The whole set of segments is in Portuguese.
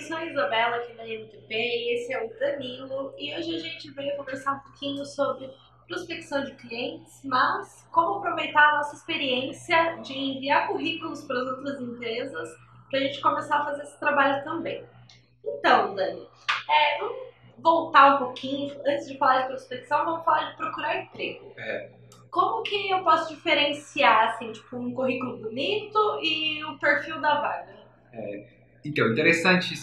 eu sou a Isabela aqui da MTP e esse é o Danilo. E hoje a gente veio conversar um pouquinho sobre prospecção de clientes, mas como aproveitar a nossa experiência de enviar currículos para as outras empresas para a gente começar a fazer esse trabalho também. Então, Dani, vamos voltar um pouquinho, antes de falar de prospecção, vamos falar de procurar emprego. Como que eu posso diferenciar, assim, tipo, um currículo bonito e o perfil da vaga? Então, interessante,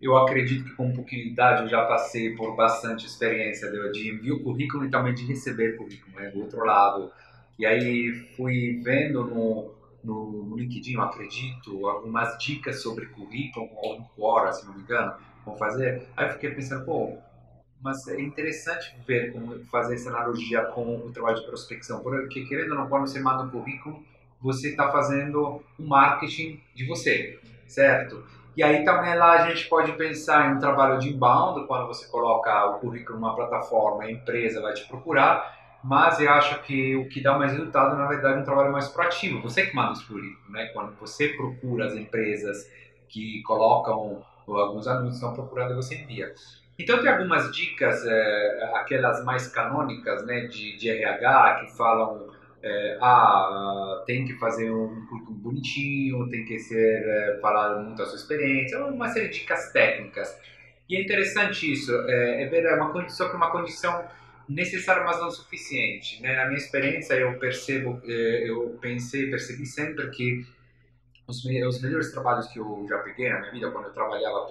eu acredito que com um pouquinho de idade eu já passei por bastante experiência de enviar o currículo e também de receber currículo, né, do outro lado. E aí fui vendo no LinkedIn, eu acredito, algumas dicas sobre currículo, ou no Quora, se não me engano, como fazer. Aí eu fiquei pensando, pô, mas é interessante ver como fazer essa analogia com o trabalho de prospecção, porque querendo ou não, quando você manda um currículo, você está fazendo um marketing de você, certo? E aí também lá a gente pode pensar em um trabalho de inbound, quando você coloca o currículo numa plataforma, a empresa vai te procurar, mas eu acho que o que dá mais resultado, na verdade, é um trabalho mais proativo. Você que manda os currículos, né? Quando você procura as empresas que colocam alguns anúncios, estão procurando, você envia. Então tem algumas dicas, aquelas mais canônicas, né, de RH, que falam, tem que fazer um currículo bonitinho, tem que ser, falar muito a sua experiência, uma série de dicas técnicas. E é interessante isso, é ver uma condição que é uma condição necessária, mas não suficiente. Né? Na minha experiência, eu percebo, percebi sempre que os melhores trabalhos que eu já peguei na minha vida, quando eu trabalhava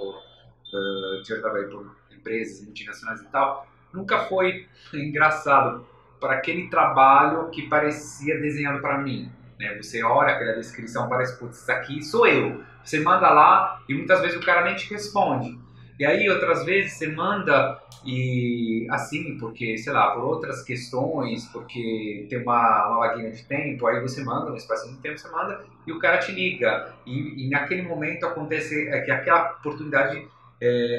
já trabalhei por empresas multinacionais e tal, nunca foi engraçado para aquele trabalho que parecia desenhado para mim. Né? Você olha aquela descrição, parece, putz, isso aqui sou eu. Você manda lá e muitas vezes o cara nem te responde. E aí outras vezes você manda e assim, porque, sei lá, por outras questões, porque tem uma vaguinha de tempo, aí você manda, no espaço de tempo você manda e o cara te liga. E naquele momento acontece que aquela oportunidade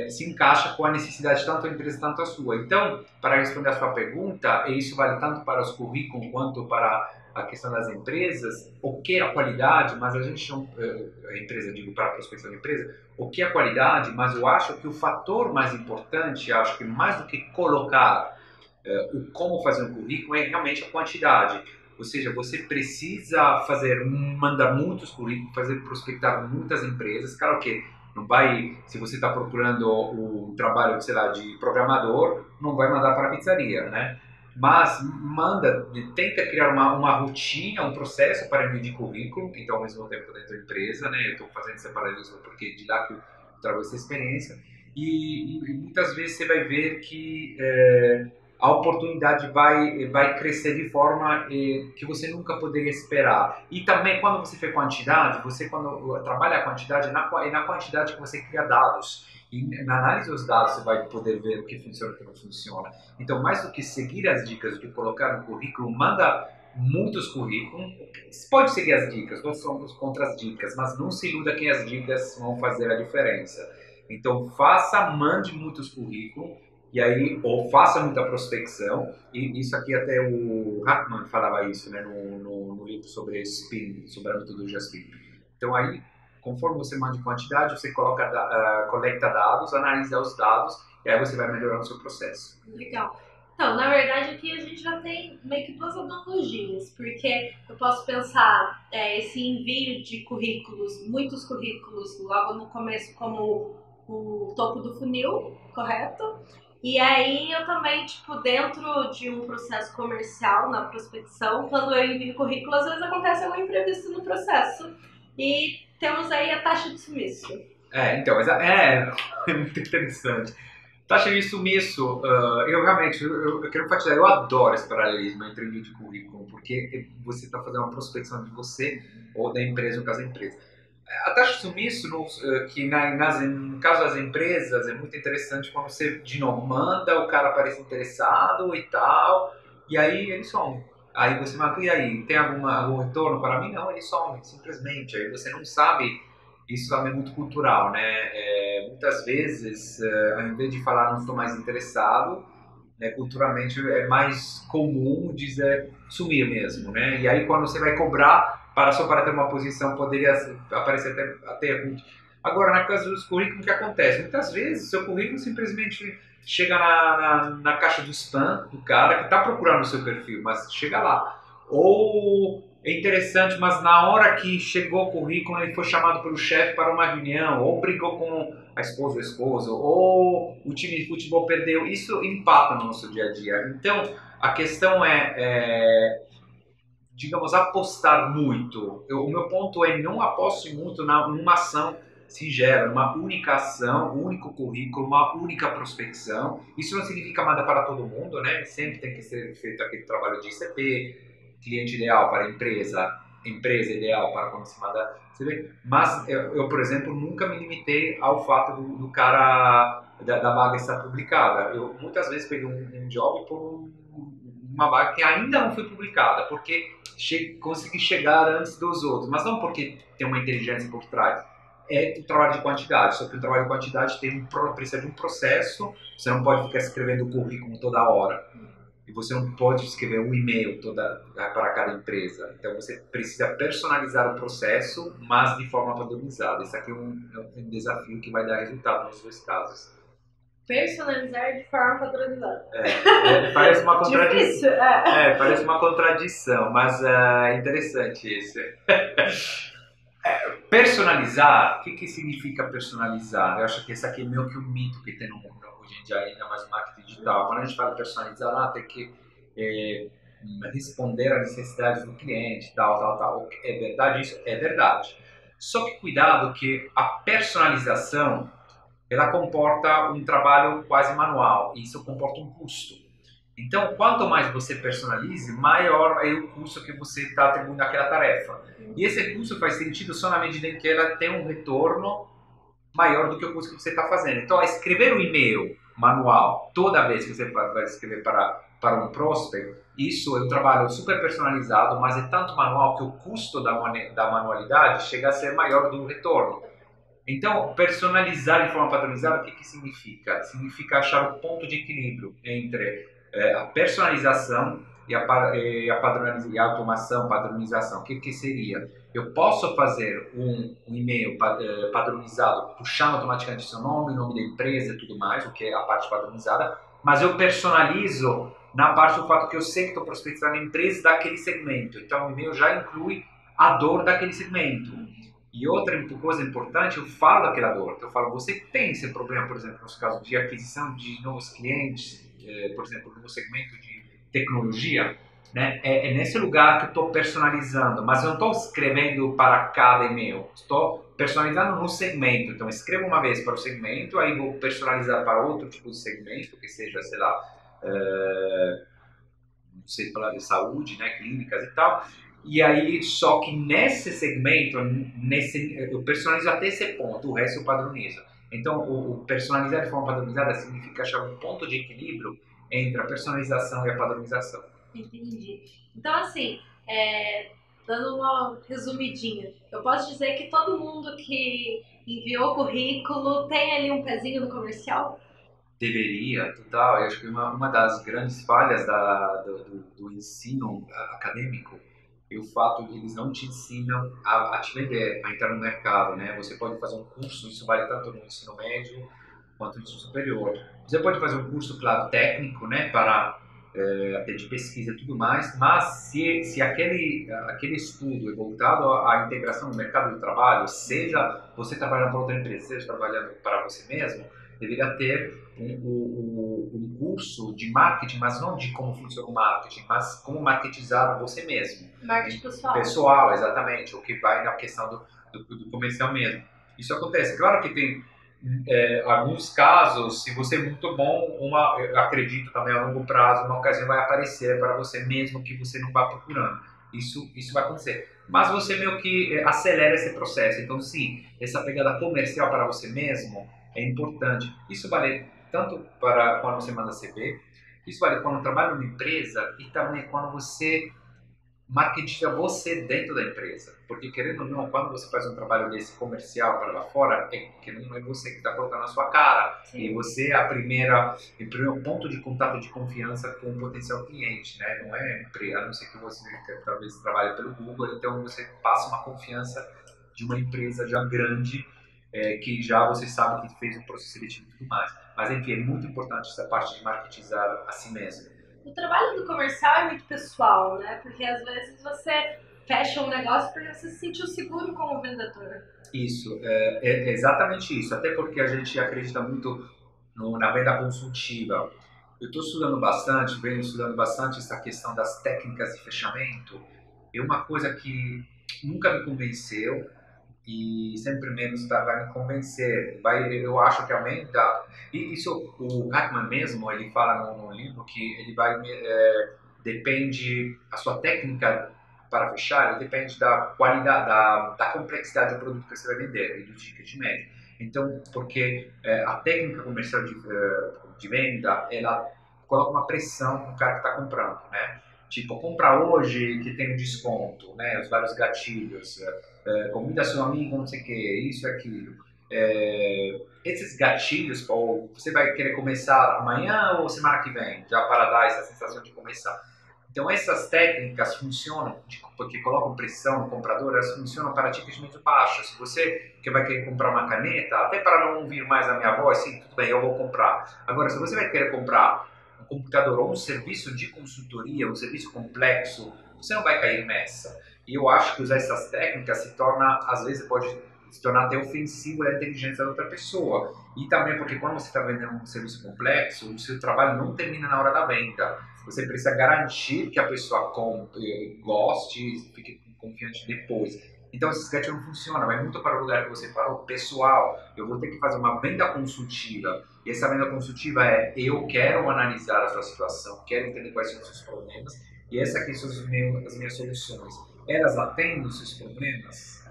se encaixa com a necessidade tanto da empresa quanto a sua. Então, para responder a sua pergunta, e isso vale tanto para os currículos quanto para a questão das empresas, o que é a qualidade, mas a gente não, a empresa, digo para a prospecção de empresa, o que é a qualidade, mas eu acho que o fator mais importante, acho que mais do que colocar o como fazer um currículo é realmente a quantidade. Ou seja, você precisa mandar muitos currículos, fazer prospectar muitas empresas. Claro que não vai, se você está procurando um trabalho, sei lá, de programador, não vai mandar para a pizzaria, né? Mas tenta criar uma rotina, um processo para envio de currículo, então ao mesmo tempo dentro da empresa, né? Eu estou fazendo esse paralelismo porque de lá que eu trago essa experiência. E muitas vezes você vai ver que a oportunidade vai crescer de forma que você nunca poderia esperar. E também quando você faz quantidade, você quando trabalha a quantidade, é na quantidade que você cria dados. E na análise dos dados você vai poder ver o que funciona e o que não funciona. Então, mais do que seguir as dicas, do que colocar no currículo, manda muitos currículos. Você pode seguir as dicas, nós somos contra as dicas, mas não se iluda que as dicas vão fazer a diferença. Então, mande muitos currículos, e aí, ou faça muita prospecção, e isso aqui até o Hartman falava isso, né, no livro sobre SPIN, sobre a metodologia SPIN. Então aí, conforme você manda em quantidade, você coleta dados, analisa os dados, e aí você vai melhorando o seu processo. Legal. Então, na verdade, aqui a gente já tem meio que duas analogias, porque eu posso pensar esse envio de currículos, muitos currículos, logo no começo, como o topo do funil, correto? E aí eu também, tipo, dentro de um processo comercial, na prospecção, quando eu envio currículo, às vezes acontece algum imprevisto no processo. E temos aí a taxa de sumiço. Então, é muito interessante. Taxa de sumiço, eu realmente, eu quero enfatizar, eu adoro esse paralelismo entre envio de currículo, porque você está fazendo uma prospecção de você ou da empresa, no caso da empresa. A taxa de sumiço, no caso das empresas, é muito interessante quando você, de novo, manda, o cara parece interessado e tal, e aí ele some. Aí você manda, e aí, tem algum retorno para mim? Não, ele some, simplesmente. Aí você não sabe, isso também é muito cultural, né? Muitas vezes, ao invés de falar não estou mais interessado, né, culturalmente é mais comum dizer sumir mesmo, né? E aí quando você vai cobrar só para ter uma posição poderia aparecer até ruim. Agora, na casa dos currículos, o que acontece? Muitas vezes, seu currículo simplesmente chega na caixa do spam do cara que está procurando o seu perfil, mas chega lá. Ou é interessante, mas na hora que chegou o currículo, ele foi chamado pelo chefe para uma reunião, ou brigou com a esposa ou esposo, ou o time de futebol perdeu. Isso impacta no nosso dia a dia. Então, a questão digamos, apostar muito. O meu ponto é não aposte muito numa ação singela, numa única ação, um único currículo, uma única prospecção. Isso não significa nada para todo mundo, né? Sempre tem que ser feito aquele trabalho de ICP, cliente ideal para empresa, empresa ideal para como se manda CV. Mas eu, por exemplo, nunca me limitei ao fato do cara da vaga estar publicada. Eu muitas vezes peguei um job por uma vaga que ainda não foi publicada, porque consegui chegar antes dos outros, mas não porque tem uma inteligência por trás. É o trabalho de quantidade, só que o trabalho de quantidade precisa de um processo, você não pode ficar escrevendo o currículo toda hora. E você não pode escrever um e-mail para cada empresa. Então você precisa personalizar o processo, mas de forma padronizada. Isso aqui é um desafio que vai dar resultado nos dois casos. Personalizar de forma padronizada. Parece uma contradição. Difícil, parece uma contradição, mas é interessante isso. Personalizar, o que significa personalizar? Eu acho que esse aqui é meio que um mito que tem no mundo hoje em dia, ainda mais no marketing digital. Quando a gente fala personalizar, tem que responder às necessidades do cliente, tal. É verdade isso? É verdade. Só que cuidado que a personalização ela comporta um trabalho quase manual, e isso comporta um custo. Então, quanto mais você personalize, maior é o custo que você está atribuindo àquela tarefa. E esse custo faz sentido só na medida em que ela tem um retorno maior do que o custo que você está fazendo. Então, escrever um e-mail manual toda vez que você vai escrever para um prospect, isso é um trabalho super personalizado, mas é tanto manual que o custo da manualidade chega a ser maior do retorno. Então, personalizar de forma padronizada, o que significa? Significa achar o ponto de equilíbrio entre a personalização e a automação, padronização. O que seria? Eu posso fazer um e-mail padronizado, puxando automaticamente seu nome, nome da empresa e tudo mais, o que é a parte padronizada, mas eu personalizo na parte do fato que eu sei que estou prospectando empresas daquele segmento. Então, o e-mail já inclui a dor daquele segmento. E outra coisa importante, eu falo daquela dor. Então, eu falo, você tem esse problema, por exemplo, nos casos de aquisição de novos clientes, por exemplo, no segmento de tecnologia, né? É nesse lugar que eu estou personalizando, mas eu não estou escrevendo para cada e-mail, estou personalizando no segmento. Então, escrevo uma vez para o segmento, aí vou personalizar para outro tipo de segmento, que seja, sei lá, não sei falar de saúde, né, clínicas e tal. E aí, só que nesse segmento, eu personalizo até esse ponto, o resto eu padronizo. Então, o personalizar de forma padronizada significa achar um ponto de equilíbrio entre a personalização e a padronização. Entendi. Então, assim, dando uma resumidinha, eu posso dizer que todo mundo que enviou currículo tem ali um pezinho no comercial? Deveria, total. Eu acho que uma das grandes falhas do ensino acadêmico é o fato de eles não te ensinam a te vender, a entrar no mercado, né? Você pode fazer um curso, isso vale tanto no ensino médio quanto no ensino superior. Você pode fazer um curso, claro, técnico, né, para até de pesquisa e tudo mais, mas se aquele estudo é voltado à integração no mercado de trabalho, seja você trabalhando para outra empresa, seja trabalhando para você mesmo, deveria ter um curso de marketing, mas não de como funciona o marketing, mas como marketizar você mesmo. Marketing pessoal. Pessoal, exatamente, o que vai na questão do comercial mesmo. Isso acontece. Claro que tem alguns casos, se você é muito bom, eu acredito também a longo prazo, uma ocasião vai aparecer para você mesmo que você não vá procurando. Isso vai acontecer. Mas você meio que acelera esse processo. Então, sim, essa pegada comercial para você mesmo é importante. Isso vale tanto para quando você manda CV, isso vale quando trabalha numa empresa e também quando você marketiza você dentro da empresa. Porque, querendo ou não, quando você faz um trabalho desse comercial para lá fora, querendo ou não, é você que está colocando a sua cara. Sim. E você é o primeiro ponto de contato de confiança com o potencial cliente, né? Não é, a não ser que você talvez trabalhe pelo Google, então você passa uma confiança de uma empresa já grande que já você sabe que fez um processo seletivo e tudo mais. Mas enfim, é muito importante essa parte de marketizar a si mesmo. O trabalho do comercial é muito pessoal, né? Porque às vezes você fecha um negócio porque você se sentiu seguro como vendedor. Isso, é exatamente isso. Até porque a gente acredita muito na venda consultiva. Eu estou estudando bastante, venho estudando bastante essa questão das técnicas de fechamento. É uma coisa que nunca me convenceu e sempre menos vai me convencer. Eu acho que aumenta. E isso o Hackman mesmo, ele fala no livro que ele vai depende a sua técnica para fechar, ele depende da qualidade, da complexidade do produto que você vai vender e do ticket médio. Então, porque a técnica comercial de venda, ela coloca uma pressão no cara que está comprando, né? Tipo, compra hoje que tem um desconto, né? Os vários gatilhos, convida seu amigo, não sei o que, isso e aquilo. Esses gatilhos, ou você vai querer começar amanhã ou semana que vem, já para dar essa sensação de começar. Então essas técnicas funcionam, porque colocam pressão no comprador, elas funcionam para tickets muito baixos. Se você que vai querer comprar uma caneta, até para não ouvir mais a minha voz, sim, tudo bem, eu vou comprar. Agora, se você vai querer comprar um computador ou um serviço de consultoria, um serviço complexo, você não vai cair nessa. E eu acho que usar essas técnicas se torna, às vezes, pode se tornar até ofensivo à inteligência da outra pessoa. E também porque quando você está vendendo um serviço complexo, o seu trabalho não termina na hora da venda. Você precisa garantir que a pessoa compre, goste e fique confiante depois. Então, esse sketch não funciona, vai muito para o lugar que você falou, pessoal, eu vou ter que fazer uma venda consultiva. E essa venda consultiva é, eu quero analisar a sua situação, quero entender quais são os seus problemas, e essas aqui são as minhas soluções. Elas atendem os seus problemas?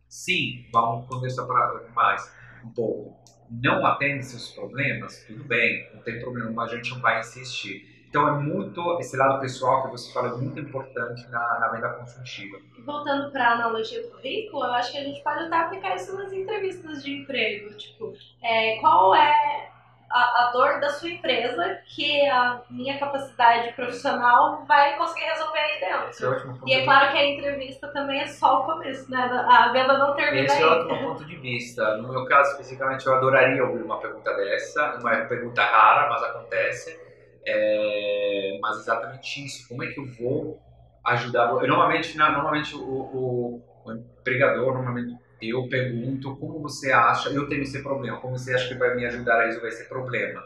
Sim, vamos conversar mais um pouco. Não atendem seus problemas? Tudo bem, não tem problema, mas a gente não vai insistir. Então é muito, esse lado pessoal que você fala é muito importante na venda consultiva. Voltando para a analogia do currículo, eu acho que a gente pode até aplicar isso nas entrevistas de emprego. Tipo, qual é a dor da sua empresa que a minha capacidade profissional vai conseguir resolver aí dentro. E é claro que a entrevista também é só o começo, né? A venda não termina Esse aí. é outro ponto de vista. No meu caso, especificamente, eu adoraria ouvir uma pergunta dessa, uma pergunta rara, mas acontece. Mas exatamente isso. Como é que eu vou ajudar? Normalmente o empregador, normalmente eu pergunto como você acha, eu tenho esse problema, como você acha que vai me ajudar a resolver esse problema?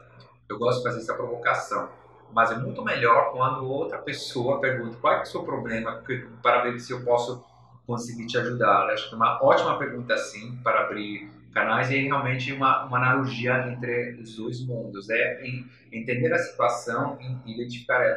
Eu gosto de fazer essa provocação. Mas é muito melhor quando outra pessoa pergunta qual é o seu problema, para ver se eu posso conseguir te ajudar. Acho que é uma ótima pergunta, sim, para abrir canais e é realmente uma analogia entre os dois mundos. Entender a situação, identificar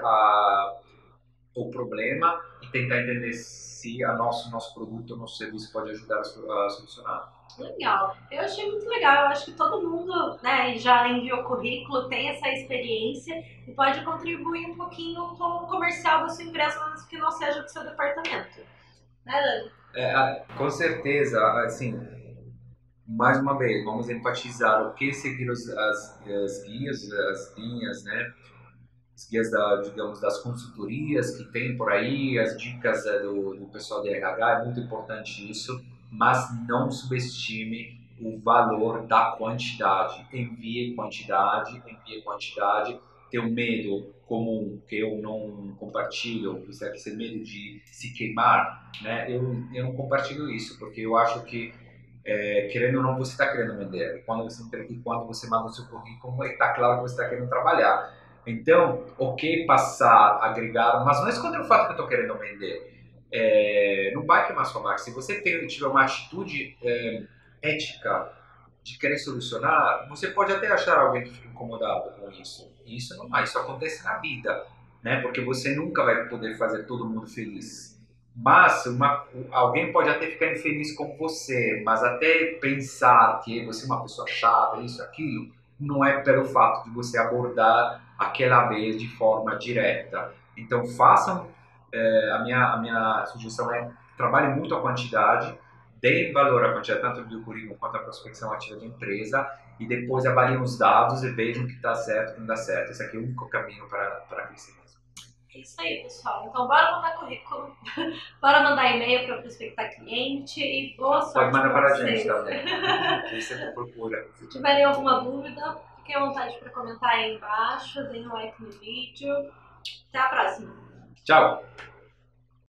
o problema e tentar entender se nosso produto ou nosso serviço pode ajudar a solucionar. Legal. Eu achei muito legal. Eu acho que todo mundo, né, já enviou currículo, tem essa experiência e pode contribuir um pouquinho com o comercial da sua empresa, mas que não seja do seu departamento. Né, Dani? Com certeza, assim, mais uma vez, vamos enfatizar o que seguir as guias, as linhas, né? As guias digamos, das consultorias que tem por aí, as dicas do pessoal da RH, é muito importante isso, mas não subestime o valor da quantidade. Envie quantidade, Tenho medo comum que eu não compartilho, esse medo de se queimar, né? Eu não compartilho isso, porque eu acho que querendo ou não, você está querendo vender. Quando você manda o seu currículo, está claro que você está querendo trabalhar. Então, ok passar, agregar, mas não esconder o fato que eu estou querendo vender. Não vai queimar sua marca. Se você tiver uma atitude ética de querer solucionar, você pode até achar alguém que fica incomodado com isso. Isso acontece na vida, né? Porque você nunca vai poder fazer todo mundo feliz. Mas alguém pode até ficar infeliz com você, mas até pensar que você é uma pessoa chata, isso, aquilo, não é pelo fato de você abordar aquela vez de forma direta. Então façam, a minha sugestão é trabalhe muito a quantidade, dê valor à quantidade tanto do currículo quanto à prospecção ativa de empresa e depois avaliem os dados e vejam o que está certo e o que não dá certo. Esse aqui é o único caminho para crescer. É isso aí, pessoal. Então, bora mandar currículo, bora mandar e-mail para prospectar cliente e boa sorte. Pode mandar para a vocês. gente também. A gente sempre procura. Se tiverem alguma dúvida, fiquem à vontade para comentar aí embaixo, deem um like no vídeo. Até a próxima. Tchau!